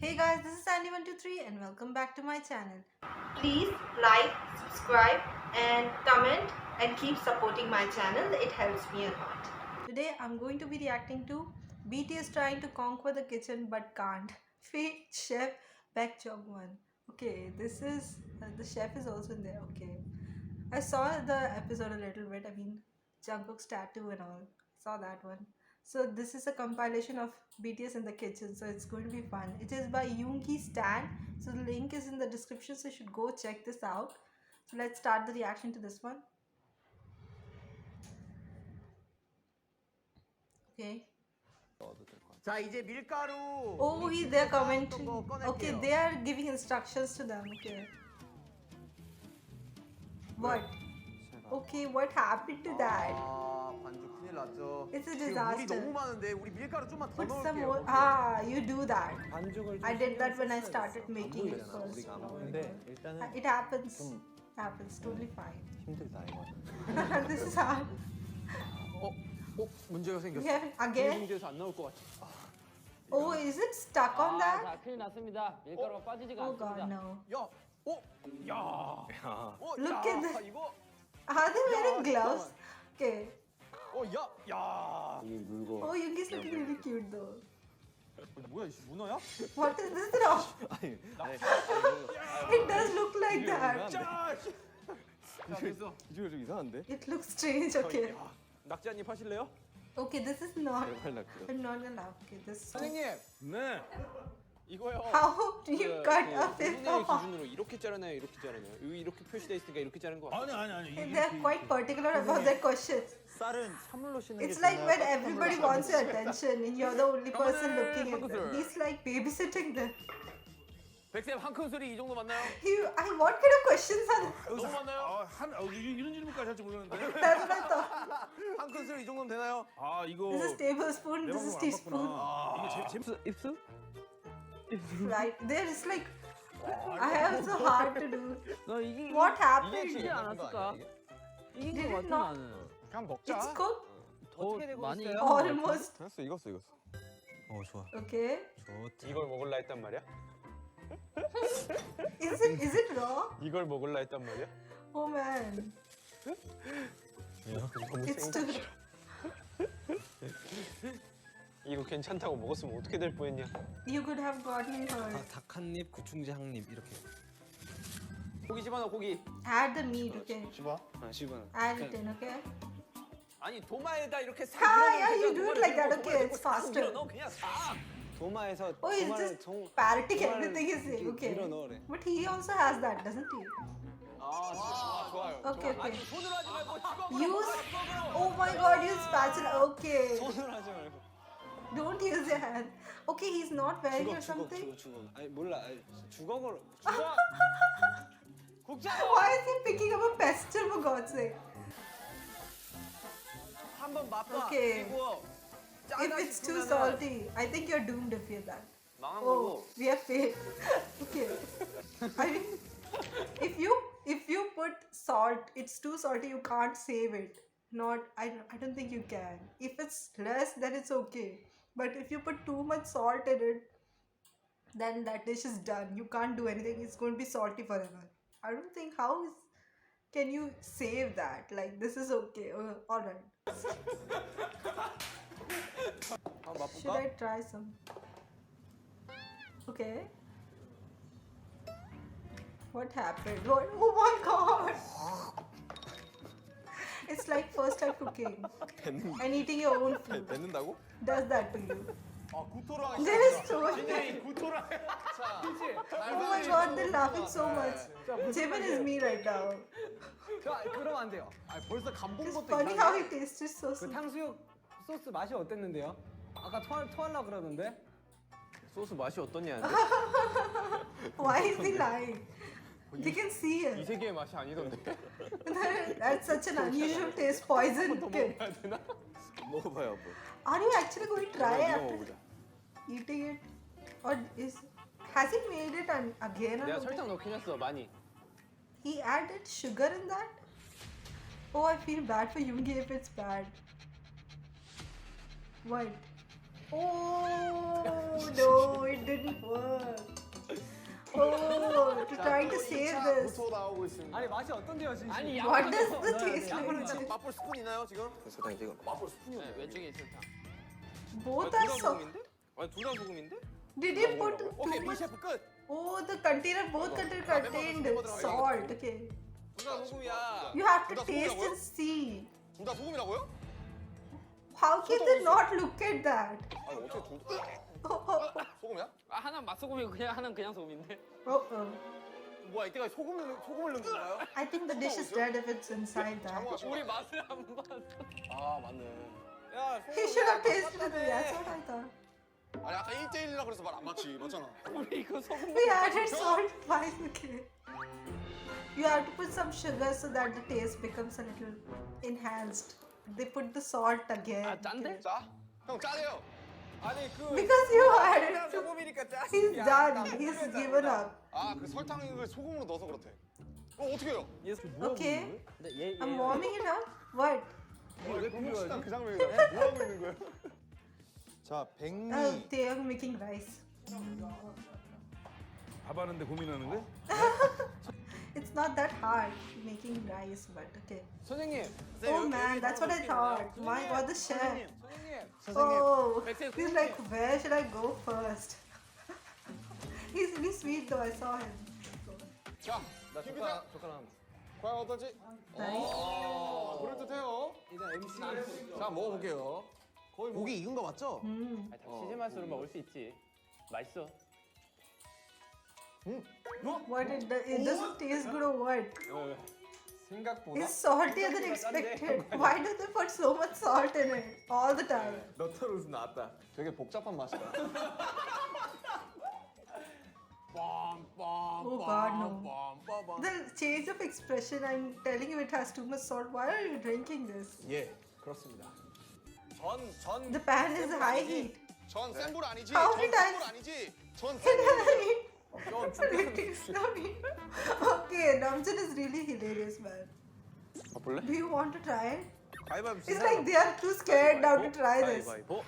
Hey guys, this is Sandy123 and welcome back to my channel. Please like, subscribe and comment and keep supporting my channel. It helps me a lot. Today I'm going to be reacting to BTS trying to conquer the kitchen but can't. Fake chef Baek Jong-won. Okay, this is the chef is also in there. Okay, I saw the episode a little bit. I mean, Jungkook's tattoo and all. Saw that one. So this is a compilation of BTS in the kitchen. So it's going to be fun. It is by Yoongi Stan. So the link is in the description. So you should go check this out. So let's start the reaction to this one. Okay. 자 이제 밀가루. Oh, he's there commenting. Okay, they are giving instructions to them. Okay. What? Okay, what happened to that? 아 반죽 큰일 났죠. It's a 지금 물이 disaster. 너무 많은데 우리 밀가루 좀만 더 Put some 넣을게요. more. Ah, you do that. 반죽을 I did that when I started making it first. 우리가 근데 일단은 It happens. Happens. Totally fine. 힘들다 이거. This is hard. 문제가 생겼어. Yeah, again. 문제에서 안 나올 것 같아. Oh, is it stuck on that? 자, 큰일 났습니다. 밀가루가 빠지지가 Oh god, 않습니다. no. 야, 야, Look at this. 이거, Are they wearing gloves? Okay. 야. 여기 물고. Oh, Yoongi's looking really cute though. 뭐야, 문어야? What is this wrong? 아니, It does look like that. 자, 됐어. 비주얼 좀 이상한데? It looks strange. Okay. 낙지 한입 하실래요? Okay, this is not. 팔락지로. I'm not gonna laugh. Okay, this. 선생님, 네. 이거요. How do you cut a fifth 분의 off? 기준으로 이렇게 자르나요? 이렇게 자르나요? 여기 이렇게 표시돼 있으니까 이렇게 자른 거 같아요. 아니. They're quite particular about their questions. 쌀은 사물로 씻는 게 It's like 좋나요? when everybody wants your attention and you're the only person looking at them. He's like babysitting them. 백쌤 한 큰 소리 이 정도 맞나요? What kind of questions are 너무 많나요? 이런 질문까지 할 줄 몰랐는데. That's what I thought. 한 큰술 이 정도면 되나요? 아 이거 This is tablespoon, this is teaspoon. 이게 재밌어. 입수? Right. There is like, I have so hard to do. 너 이게 What 이게 happened? 쉽지 않았을까? 이긴 Did 거 it 같아 not? 나는. 그냥 먹자. It's cooked? 더 많이 Almost. 됐어, 익었어. 좋아. Okay. 좋다. 이걸 먹을라 했단 말이야? Is it raw? 이걸 먹을라 했단 말이야? Oh man. It's too. 이거 괜찮다고 먹었으면 어떻게 될 뻔했냐? You could have gotten hurt. 닭 한 입, 구충제 한 입 이렇게. 고기 집어넣어 고기. Add the meat, okay? 씹어. 씹어는. Add it in, okay? 아니 도마에다 이렇게 싹 Yeah, 밀어넣으면 you 되잖아. do it 도마를 like that, 밀고 okay, 도마를 it's 싹 faster. 밀어넣어, 그냥 싹. 도마에서 Oh, he's 도마를 just parroting 도마를 everything he's saying, 이렇게 okay? 밀어 넣으래. But he also has that, doesn't he? 좋아요. Okay, okay. 아니 손으로 하지 말고 직업으로 Use. 먹어라, Oh my god, use spatula. Okay. 손으로 하지 말고. Don't use your hand. Okay, he's not wearing or something. 주걱. 아니 몰라. 아니, 주걱으로. 국자 Why is he picking up a pestle for God's sake? 한번 맛봐. Okay. 그리고 If it's too salty, I think you're doomed if you're that. 망한 Oh, 거고. we have failed. Okay. I mean, if you put salt, it's too salty. You can't save it. I don't think you can. If it's less, then it's okay. But if you put too much salt in it, then that dish is done. You can't do anything. It's going to be salty forever. I don't think can you save that? Like this is okay. All right. 한번 Should 맛볼까? I try some? Okay. What happened? Oh my god! It's like first time cooking and eating your own food. 뱉는다고? Does that to you? 아, 구토를 하기 There is so much. 시작했어. 구토를 하- Oh my god, they're laughing so much. Jimin is me right now. 그러면 안 돼요. 아, 벌써 간본 It's 것도 funny how he tasted so 그 sweet. 탕수육 소스 맛이 어땠는데요? 아까 토하려고 그러던데? 소스 맛이 어떠냐? Why is he lying? They can see 이 it. 세계의 맛이 아니던데. That's such an unusual taste. Poison kid. 해야 되나? 먹어봐요, 뭐. Are you actually going to try 이거 after 먹어보자. eating it? Or has he made it again? Or 내가 something? 설탕 넣긴 했어 많이. He added sugar in that? Oh, I feel bad for Yoongi if it's bad. What? Oh no, it didn't work. this? 구토 나오고 있습니다. 아니 맛이 어떤데요 진심? 아니 What does 양파도 the 넣어야 taste 돼, like? 양파도. Richard? 맛볼 스푼 있나요 지금? 설탕 지금 맛볼 스푼이 네, 왼쪽에 있을 탕. Both are so. 아니 둘 다 소금인데? Did you put 오케이 too 미 much? 셰프 끝. Oh, the container, both container contained salt. Okay. 둘 다 소금이야. You have to That's taste what I and see. 둘 다 소금이라고요? How can they not look at that? 아니 어떻게 둘 다? 소금이야? 아 하나는 맛소금이고 그냥 하나는 그냥 소금인데. Uh-oh. 뭐야 이때가 소금을 넣은 건가요? I think the dish is dead if it's inside that. 우리 맛을 안 봤어. 아 맞네. 야 He should have tasted it. That's what I thought. 아니 아까 1대1이라 그래서 말 안 맞지 맞잖아. 우리 이거 소금. We added salt twice. Okay. You have to put some sugar so that the taste becomes a little enhanced. They put the salt again. 아 짠데? 짜? 형 짜네요. 아니 그 Because you added it. 소금이니까 짜. He's done. He's given up. 아 그 설탕을 소금으로 넣어서 그렇대. 어떻게 해요? Okay. 근데 얘 I'm warming it up. What? 왜 불고식당 그 장면이야? 뭐 하고 있는 거야? 자 백미. Oh, they are making rice. 밥 하는데 고민하는 거야? It's not that hard making rice, but okay. 선생님. Oh man, that's what I thought. My God, the chef. 선생님. Oh, 백세 he's like, where should I go first? He's really sweet though. I saw him. 자, 나 김비상 젓가락. 과연 어떨지? Nice. 아, 그럴듯해요. 일단 MC 자 먹어볼게요. 거의 고기 익은 거 맞죠? Mm. 치즈 맛으로 먹을 수 있지. 맛있어. What it doesn't taste good or what? 생각보다 It's saltier than expected. Why do they put so much salt in it all the time? 너털 나왔다. 되게 복잡한 맛이다. Oh God, no. The change of expression, I'm telling you, it has too much salt. Why are you drinking this? 예, 그렇습니다. 전 The pan is high heat. 센 불 아니지? How 전 many 센 times? 불 아니지? 전 Can 센 불. I eat? No need. Okay, Namjoon is really hilarious, man. 볼래? Do you want to try it? 가위바위보 It's like they are too scared now to try this. 가위바위보.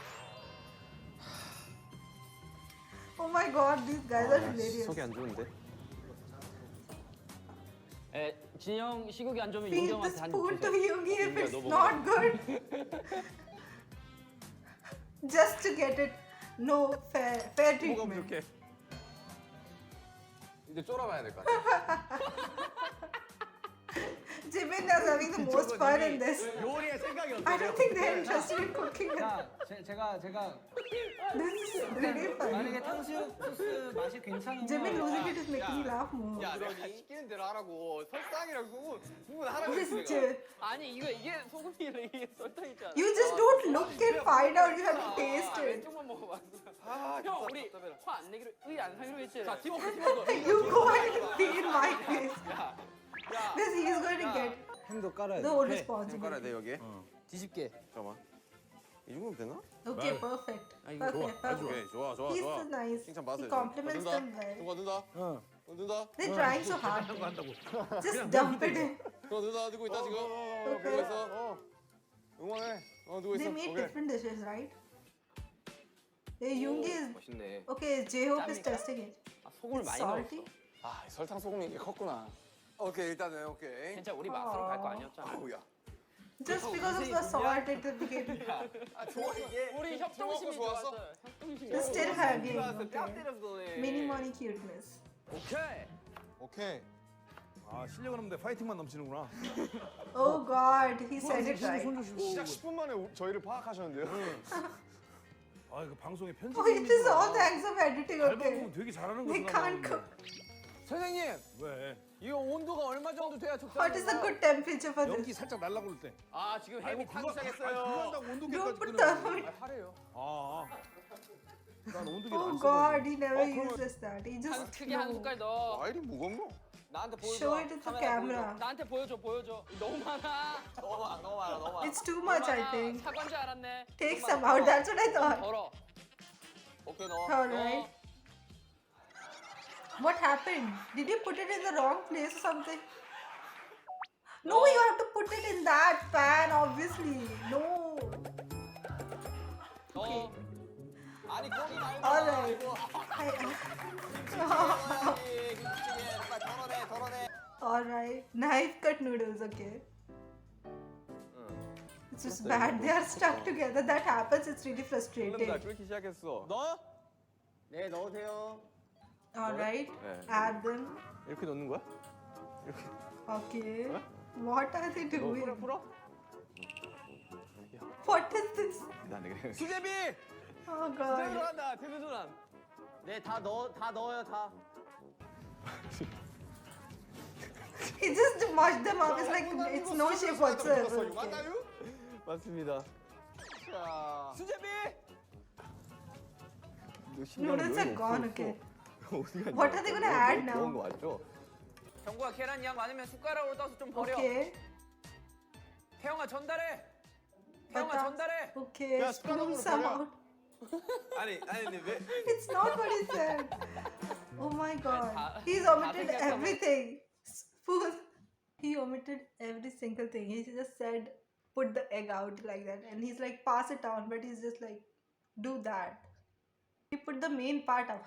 Oh my God, these guys are hilarious. 속이 안 좋은데. 에 진영 시국이 안 좋으면 Feed the 윤경한테 한 spoon to 주세요. Yoongi if 윤경아, it's 너 먹어. not good. Just to get it, no fair treatment. 이제 쫄아봐야 될 것 같아. Jimin is having the most fun in this. 요리에 생각이 I don't think they're interested in cooking it. 자 제가 This is really funny. 만약에 탕수육 소스 맛이 괜찮으면 Jimin losing it is making me laugh more. 야, 내가 시키는 대로 하라고. 설탕이랑 소금 구분하라고 This 했어. is just, 아니 이게 소금이래 이게 설탕이잖아. you just don't look and find out. You have to taste it. 왼쪽만 먹어봤어. 형 우리 화 안 내기로 안 사기로 했지. 자 팀워크. You go and feed my face. This he is going to get 햄도 깔아야 the 돼. whole responsibility. 여기에? 뒤집게. 잠깐만. 이 정도면 되나? Okay, perfect. 이거 Perfect, perfect. 오케이, 좋아, 좋아, He's 좋아. so nice. 칭찬 He 받았어요. compliments them well. 넣는다. 응. 넣는다. They're trying so hard. Just dump it in. 넣는다. 넣고 있다 지금. Okay. 넣고 있어. 응원해. 넣고 있어. They made 오케이. different dishes, right? Yoongi is 맛있네. okay. J-Hope is 짭니까? testing it. 아, 소금을 It's 많이 넣었어. salty. 아, 설탕 소금이 이게 컸구나. 오케이, 일단은 오케이. 진짜 우리 맛으로 갈 거 아니었잖아. 아우야. Just because of the salt at the beginning. 아, 좋아 이게. 우리 협동심이 좋았어? 좋았어. 협동심이 They're still having. 뺨 Okay. 때렸어. Mini money cuteness. 오케이. 오케이. 아 실력은 없는데 파이팅만 넘치는구나. Oh God, he said it right. 시작 10분 만에 저희를 파악하셨는데요. 아 이거 방송에 편집. Oh, it is all thanks of editing. 잘 Okay. 먹으면 되게 잘하는 They 거구나. can't cook. 선생님, 왜? 이거 온도가 얼마 정도 돼야 적당한가요? What is the good temperature for 연기 this? 살짝 날라고 그럴 때. 아, 지금 햄이 타기 그거 시작했어요. 한다고 온도계까지 Don't put 끄는 거야. thermometer. 하래요. 아. 난 온도계를 Oh 안 God, 써. he never uses that. He 한 just 크게 한 숟갈 넣어. 과일이 무겁노? 나한테 보여줘. show it to the 카메라 camera. 보여줘. 나한테 보여줘. 너무 많아. 너무 많아. It's too much, I think. 사과인 줄 알았네. Take some out. That's what I thought. 덜어. 오케이 넣어. All right. What happened? Did you put it in the wrong place or something? No, you have to put it in that pan, obviously. No. 넣어. 아니 거기 말고. All right. 덜어내. coconut noodles, okay. It's just bad. They are stuck together. That happens. It's really frustrating. 끓기 시작했어. 넣어? 네, 넣으세요. All right. 네. Add them. 이렇게 넣는 거야? Okay. What are they doing? 풀어? What is this? 나 그래. 수제비! Oh 제대로 god. 한다, 대대손함. 네, 다 넣어요, 다. He just mushed them up. It's like it's no shape whatsoever. Okay. 맞습니다. 자, 수제비! 너 신기한 Noodles 거 are 왜 gone. 없어? Okay. 어디 갔냐? What are they gonna add now? 그런 거 맞죠? 경구야, 계란 양 많으면 숟가락으로 떠서 좀 버려. Okay. 태영아, 전달해! 태영아, But 전달해! okay. 야, Spoon 숟가락으로 some 버려. out. 아니, 근데 왜? It's not what he said. Oh my god. 다- He's 다 omitted 생각하면- everything. Spoon. He omitted every single thing. He just said, put the egg out like that. And he's like, pass it on. But he's just like, do that. He put the main part up.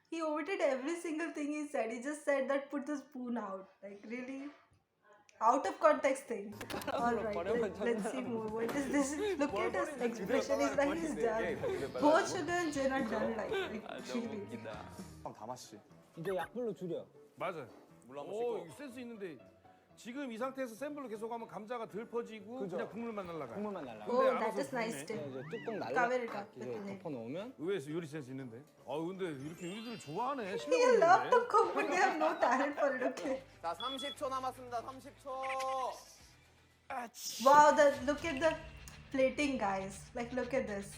He omitted every single thing he said. He just said that put the spoon out. Like, really? Out of context thing. Alright, let's see more. What is this? Look at his expression. He's like he's done. Both sugar and gin are done like really. 다 맛이. 이제 약불로 줄여. 맞아요. 물한 오, 이거 센스 있는데 지금 이 상태에서 센 불로 계속 하면 감자가 덜 퍼지고 그죠. 그냥 국물만 날라가요. 국물만 날라. 근데 Oh, 알아서 that is nice 부르네. tip. 이제 뚜껑 날라. 가위를 이제 깎네. 덮어 놓으면 의외에서 요리 센스 있는데. 근데 이렇게 요리들을 좋아하네. They 실력 love 없는데. to cook, but they have no talent for it. Okay. 자, 30초 남았습니다, 30초. Wow, look at the plating, guys. Like, look at this.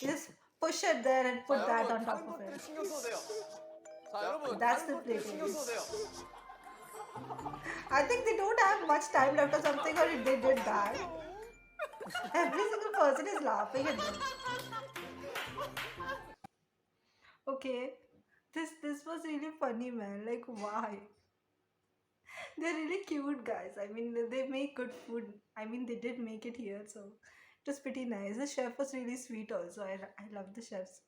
Just push it there and put that on top 다른 of 것들 it. 신경 써도 돼요. 자, 여러분, That's 다른 the 것들 plating. 신경 써도 돼요. I think they don't have much time left or something, or they did that. Every single person is laughing at them. Okay, this was really funny, man. Like, why? They're really cute, guys. I mean, they make good food. I mean, they did make it here, so it was pretty nice. The chef was really sweet, also. I love the chefs.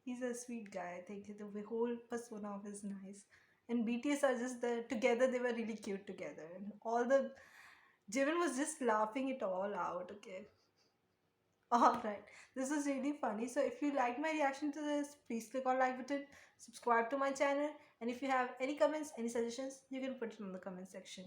He's a sweet guy. I think the whole persona of is nice. And BTS are just together. They were really cute together, and all the Jimin was just laughing it all out. Okay. Alright, this was really funny. So if you liked my reaction to this, please click on like button, subscribe to my channel, and if you have any comments, any suggestions, you can put it in the comment section.